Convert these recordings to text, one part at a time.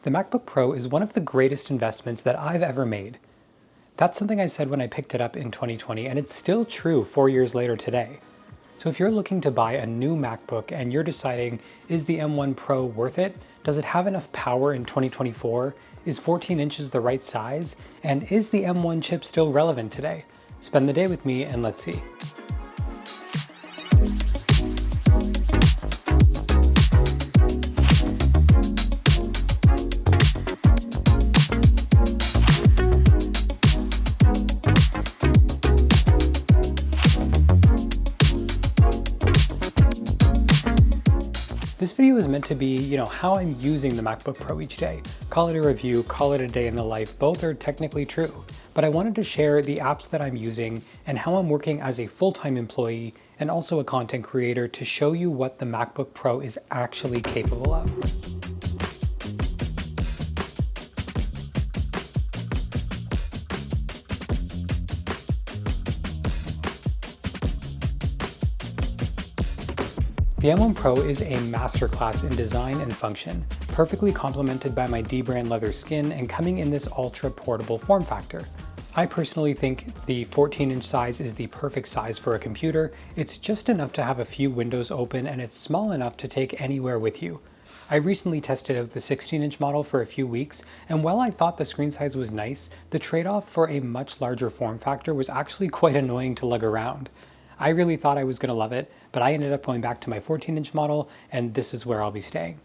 The MacBook Pro is one of the greatest investments that I've ever made. That's something I said when I picked it up in 2020, and it's still true 4 years later today. So if you're looking to buy a new MacBook and you're deciding, is the M1 Pro worth it? Does it have enough power in 2024? Is 14 inches the right size? And is the M1 chip still relevant today? Spend the day with me and let's see. This video is meant to be, how I'm using the MacBook Pro each day. Call it a review, call it a day in the life, both are technically true. But I wanted to share the apps that I'm using and how I'm working as a full-time employee and also a content creator to show you what the MacBook Pro is actually capable of. The M1 Pro is a masterclass in design and function, perfectly complemented by my D-brand leather skin and coming in this ultra portable form factor. I personally think the 14-inch size is the perfect size for a computer. It's just enough to have a few windows open and it's small enough to take anywhere with you. I recently tested out the 16-inch model for a few weeks, and while I thought the screen size was nice, the trade-off for a much larger form factor was actually quite annoying to lug around. I really thought I was going to love it, but I ended up going back to my 14-inch model, and this is where I'll be staying.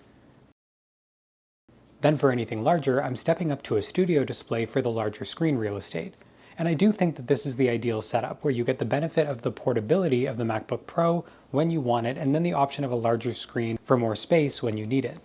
Then for anything larger, I'm stepping up to a studio display for the larger screen real estate. And I do think that this is the ideal setup, where you get the benefit of the portability of the MacBook Pro when you want it, and then the option of a larger screen for more space when you need it.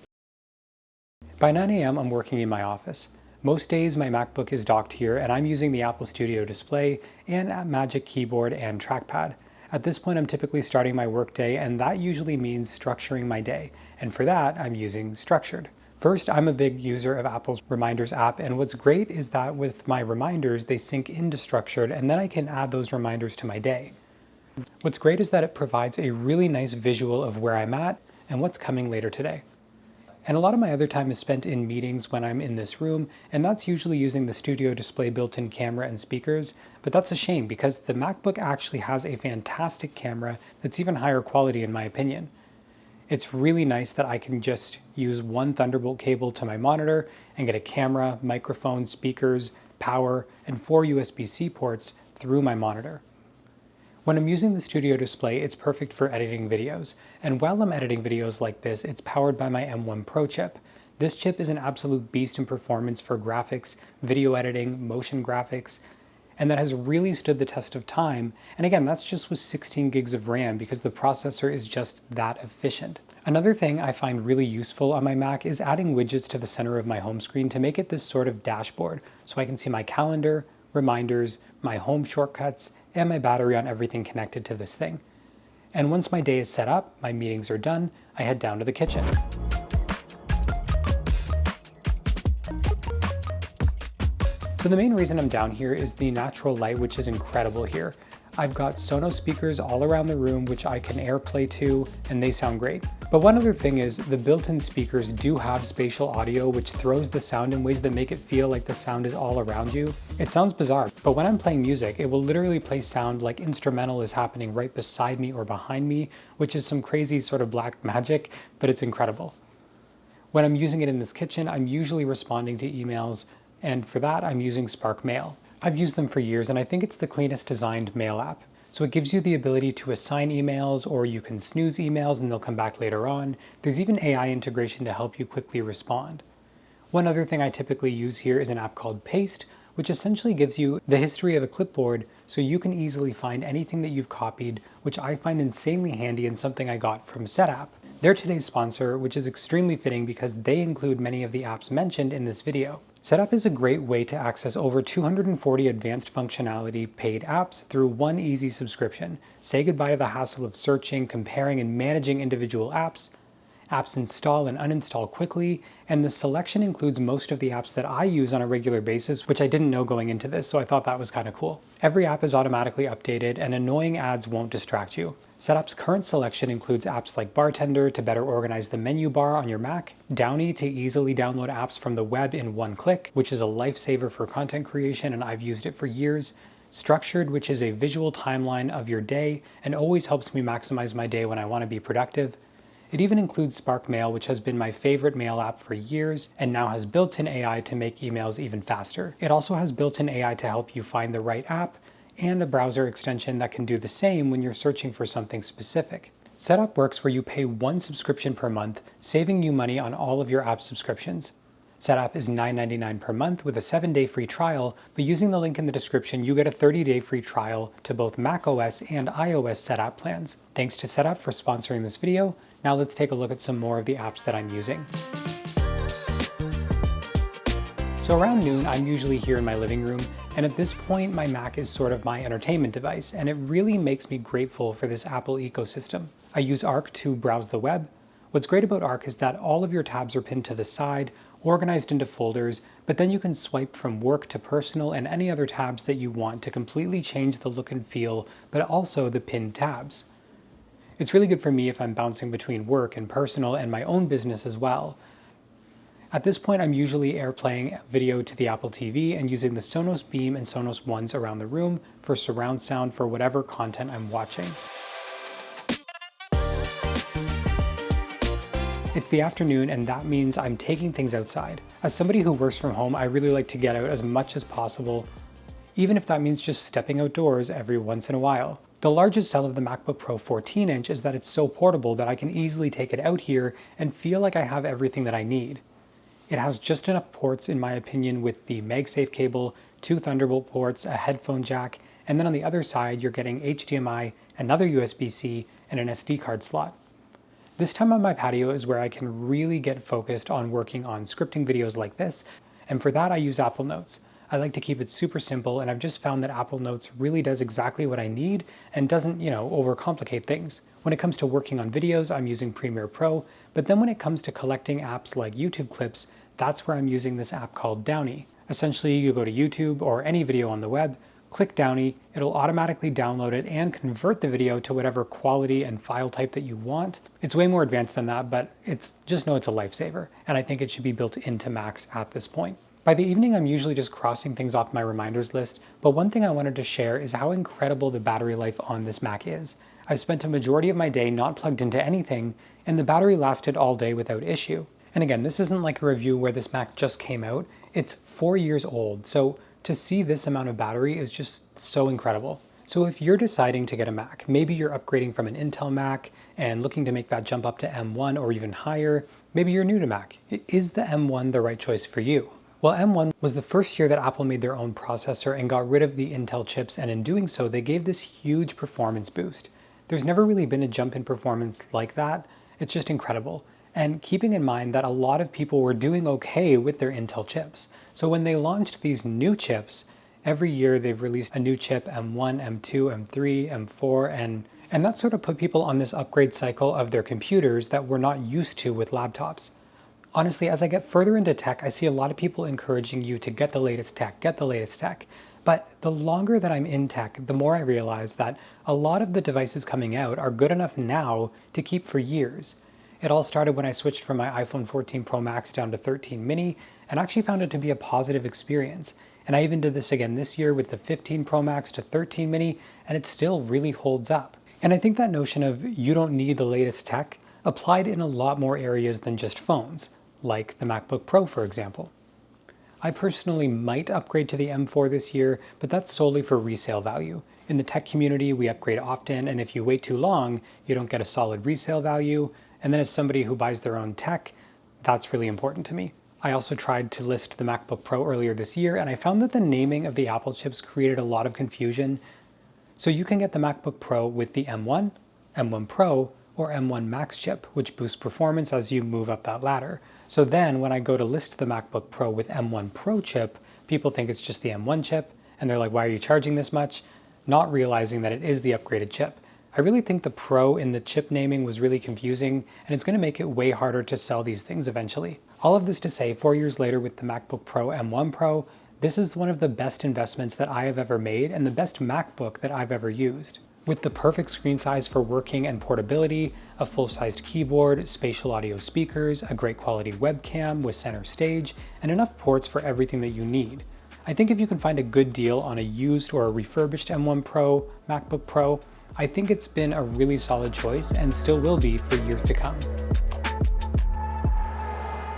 By 9 a.m., I'm working in my office. Most days my MacBook is docked here, and I'm using the Apple Studio display and Magic Keyboard and trackpad. At this point, I'm typically starting my workday, and that usually means structuring my day. And for that, I'm using Structured. First, I'm a big user of Apple's Reminders app, and what's great is that with my reminders, they sync into Structured, and then I can add those reminders to my day. What's great is that it provides a really nice visual of where I'm at and what's coming later today. And a lot of my other time is spent in meetings when I'm in this room, and that's usually using the Studio display built-in camera and speakers, but that's a shame because the MacBook actually has a fantastic camera that's even higher quality in my opinion. It's really nice that I can just use one Thunderbolt cable to my monitor and get a camera, microphone, speakers, power, and 4 USB-C ports through my monitor. When I'm using the Studio display, it's perfect for editing videos. And while I'm editing videos like this, it's powered by my M1 Pro chip. This chip is an absolute beast in performance for graphics, video editing, motion graphics, and that has really stood the test of time. And again, that's just with 16 gigs of RAM because the processor is just that efficient. Another thing I find really useful on my Mac is adding widgets to the center of my home screen to make it this sort of dashboard, so I can see my calendar, reminders, my home shortcuts, and my battery on everything connected to this thing. And once my day is set up, my meetings are done, I head down to the kitchen. So the main reason I'm down here is the natural light, which is incredible here. I've got Sonos speakers all around the room, which I can AirPlay to, and they sound great. But one other thing is the built-in speakers do have spatial audio, which throws the sound in ways that make it feel like the sound is all around you. It sounds bizarre, but when I'm playing music, it will literally play sound like instrumental is happening right beside me or behind me, which is some crazy sort of black magic, but it's incredible. When I'm using it in this kitchen, I'm usually responding to emails, and for that, I'm using Spark Mail. I've used them for years, and I think it's the cleanest designed mail app. So it gives you the ability to assign emails, or you can snooze emails and they'll come back later on. There's even AI integration to help you quickly respond. One other thing I typically use here is an app called Paste, which essentially gives you the history of a clipboard so you can easily find anything that you've copied, which I find insanely handy and something I got from Setapp. They're today's sponsor, which is extremely fitting because they include many of the apps mentioned in this video. Setapp is a great way to access over 240 advanced functionality paid apps through one easy subscription. Say goodbye to the hassle of searching, comparing, and managing individual apps, apps install and uninstall quickly, and the selection includes most of the apps that I use on a regular basis, which I didn't know going into this, so I thought that was kind of cool. Every app is automatically updated, and annoying ads won't distract you. Setapp's current selection includes apps like Bartender to better organize the menu bar on your Mac, Downy to easily download apps from the web in one click, which is a lifesaver for content creation and I've used it for years, Structured, which is a visual timeline of your day and always helps me maximize my day when I want to be productive. It even includes Spark Mail, which has been my favorite mail app for years and now has built-in AI to make emails even faster. It also has built-in AI to help you find the right app and a browser extension that can do the same when you're searching for something specific. Setapp works where you pay one subscription per month, saving you money on all of your app subscriptions. Setapp is $9.99 per month with a 7-day free trial, but using the link in the description, you get a 30-day free trial to both macOS and iOS Setapp plans. Thanks to Setapp for sponsoring this video. Now let's take a look at some more of the apps that I'm using. So around noon, I'm usually here in my living room, and at this point, my Mac is sort of my entertainment device, and it really makes me grateful for this Apple ecosystem. I use Arc to browse the web. What's great about Arc is that all of your tabs are pinned to the side, organized into folders, but then you can swipe from work to personal and any other tabs that you want to completely change the look and feel, but also the pinned tabs. It's really good for me if I'm bouncing between work and personal and my own business as well. At this point, I'm usually AirPlaying video to the Apple TV and using the Sonos Beam and Sonos Ones around the room for surround sound for whatever content I'm watching. It's the afternoon, and that means I'm taking things outside. As somebody who works from home, I really like to get out as much as possible, even if that means just stepping outdoors every once in a while. The largest sell of the MacBook Pro 14-inch is that it's so portable that I can easily take it out here and feel like I have everything that I need. It has just enough ports, in my opinion, with the MagSafe cable, 2 Thunderbolt ports, a headphone jack, and then on the other side, you're getting HDMI, another USB-C, and an SD card slot. This time on my patio is where I can really get focused on working on scripting videos like this, and for that I use Apple Notes. I like to keep it super simple, and I've just found that Apple Notes really does exactly what I need and doesn't, overcomplicate things. When it comes to working on videos, I'm using Premiere Pro, but then when it comes to collecting apps like YouTube clips, that's where I'm using this app called Downy. Essentially, you go to YouTube or any video on the web, click Downy, it'll automatically download it and convert the video to whatever quality and file type that you want. It's way more advanced than that, but just know it's a lifesaver, and I think it should be built into Macs at this point. By the evening, I'm usually just crossing things off my reminders list, but one thing I wanted to share is how incredible the battery life on this Mac is. I've spent a majority of my day not plugged into anything, and the battery lasted all day without issue. And again, this isn't like a review where this Mac just came out. It's 4 years old, so to see this amount of battery is just so incredible. So if you're deciding to get a Mac, maybe you're upgrading from an Intel Mac and looking to make that jump up to M1 or even higher, maybe you're new to Mac. Is the M1 the right choice for you? Well, M1 was the first year that Apple made their own processor and got rid of the Intel chips, and in doing so, they gave this huge performance boost. There's never really been a jump in performance like that. It's just incredible. And keeping in mind that a lot of people were doing okay with their Intel chips. So when they launched these new chips, every year they've released a new chip, M1, M2, M3, M4, and that sort of put people on this upgrade cycle of their computers that we're not used to with laptops. Honestly, as I get further into tech, I see a lot of people encouraging you to get the latest tech, get the latest tech. But the longer that I'm in tech, the more I realize that a lot of the devices coming out are good enough now to keep for years. It all started when I switched from my iPhone 14 Pro Max down to 13 mini, and actually found it to be a positive experience. And I even did this again this year with the 15 Pro Max to 13 mini, and it still really holds up. And I think that notion of you don't need the latest tech applied in a lot more areas than just phones, like the MacBook Pro, for example. I personally might upgrade to the M4 this year, but that's solely for resale value. In the tech community, we upgrade often, and if you wait too long, you don't get a solid resale value. And then as somebody who buys their own tech, that's really important to me. I also tried to list the MacBook Pro earlier this year, and I found that the naming of the Apple chips created a lot of confusion. So you can get the MacBook Pro with the M1, M1 Pro, or M1 Max chip, which boosts performance as you move up that ladder. So then when I go to list the MacBook Pro with M1 Pro chip, people think it's just the M1 chip, and they're like, why are you charging this much? Not realizing that it is the upgraded chip. I really think the Pro in the chip naming was really confusing, and it's going to make it way harder to sell these things eventually. All of this to say, 4 years later with the MacBook Pro M1 Pro, this is one of the best investments that I have ever made and the best MacBook that I've ever used. With the perfect screen size for working and portability, a full-sized keyboard, spatial audio speakers, a great quality webcam with center stage, and enough ports for everything that you need. I think if you can find a good deal on a used or a refurbished M1 Pro, MacBook Pro, I think it's been a really solid choice and still will be for years to come.